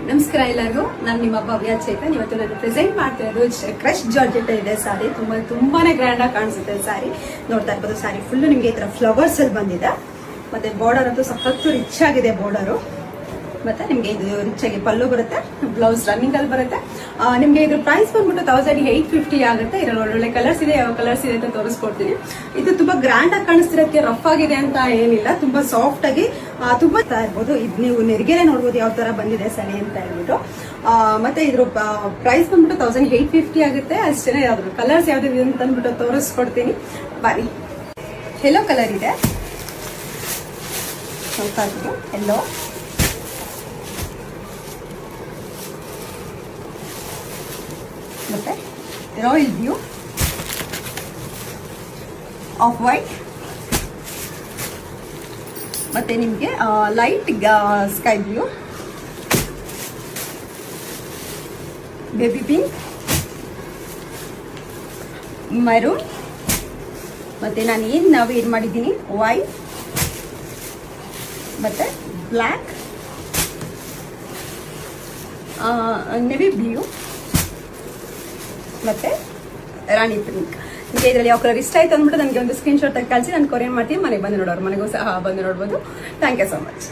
ನಮಸ್ಕಾರ ಎಲ್ಲರಿಗೂ. ನಾನು ನಿಮ್ಮ ಭವ್ಯ ಚೇತನ್. ಇವತ್ತು ನಾನು ಪ್ರೆಸೆಂಟ್ ಮಾಡ್ತಾ ಇರೋದು ಕ್ರಶ್ ಜಾರ್ಜೆಟ್ ಇದೆ ಸಾರಿ. ತುಂಬಾನೇ ಗ್ರ್ಯಾಂಡ್ ಆಗಿ ಕಾಣಿಸುತ್ತೆ ಸಾರಿ. ನೋಡ್ತಾ ಇರ್ಬೋದು, ಸಾರಿ ಫುಲ್ ನಿಮ್ಗೆ ಈ ತರ ಫ್ಲವರ್ಸ್ ಅಲ್ಲಿ ಬಂದಿದೆ. ಮತ್ತೆ ಬಾರ್ಡರ್ ಅಂತೂ ಸಖತ್ತು ರಿಚ್ ಆಗಿದೆ ಬಾರ್ಡರು. ಮತ್ತೆ ನಿಮ್ಗೆ ಇದು ರಿಚ್ ಆಗಿ ಪಲ್ಲು ಬರುತ್ತೆ, ಬ್ಲೌಸ್ ರನ್ನಿಂಗ್ ಅಲ್ಲಿ ಬರುತ್ತೆ. ನಿಮ್ಗೆ ಇದ್ರ ಪ್ರೈಸ್ ಬಂದ್ಬಿಟ್ಟು 1850 ಆಗುತ್ತೆ. ಇದ್ರಲ್ಲಿ ಒಳ್ಳೊಳ್ಳೆ ಕಲರ್ಸ್ ಇದೆ, ಯಾವ ಕಲರ್ಸ್ ಇದೆ ಅಂತ ತೋರಿಸ್ಕೊಡ್ತೀನಿ. ಇದು ತುಂಬಾ ಗ್ರ್ಯಾಂಡ್ ಆಗಿ ಕಾಣಿಸ್ತಿರೋದಕ್ಕೆ ರಫ್ ಆಗಿದೆ ಅಂತ ಏನಿಲ್ಲ, ತುಂಬಾ ಸಾಫ್ಟ್ ಆಗಿ ತುಂಬಾ ಇರ್ಬೋದು. ಇದು ನೀವು ನೆರಿಗೆರೆ ನೋಡ್ಬೋದು ಯಾವ ತರ ಬಂದಿದೆ ಸರಿ ಅಂತ ಹೇಳ್ಬಿಟ್ಟು. ಮತ್ತೆ ಇದ್ರ ಪ್ರೈಸ್ ಬಂದ್ಬಿಟ್ಟು 1850 ಆಗುತ್ತೆ ಅಷ್ಟೇ. ಯಾವ್ದು ಕಲರ್ಸ್ ಯಾವ್ದಿದೆ ಅಂತ ಅಂದ್ಬಿಟ್ಟು ತೋರಿಸ್ಕೊಡ್ತೀನಿ ಬನ್ನಿ. ಯೆಲ್ಲೋ ಕಲರ್ ಇದೆ, ಸ್ವಲ್ಪ ಯೆಲ್ಲೋ, ಮತ್ತೆ ರಾಯಲ್ ಬ್ಲೂ, ಆಫ್ ವೈಟ್, ಮತ್ತೆ ನಿಮಗೆ light sky blue, baby pink, maroon, ಮತ್ತೆ ನಾನು ವೇರ್ ಮಾಡಿದ್ದೀನಿ ವೈಟ್, ಮತ್ತೆ ಬ್ಲ್ಯಾಕ್, ನೆವಿ ಬ್ಲೂ, ಮತ್ತೆ ರಾಣಿ ಪಿಂಕ್. ನಿಮಗೆ ಇದರಲ್ಲಿ ಯಾವ ಕಲರ್ ಇಷ್ಟ ಆಯ್ತು ಅಂದ್ಬಿಟ್ಟು ನನಗೆ ಒಂದು ಸ್ಕ್ರೀನ್ ಶಾಟ್ ತೆಗೆದು ಕಳಿಸಿ, ನಾನು ಕೊರಿಯರ್ ಮಾಡ್ತೀನಿ. ಮನೆಗೆ ಬಂದು ನೋಡೋರು ಮನೆಗೂ ಸಹ ಬಂದು ನೋಡ್ಬೋದು. Thank you so much.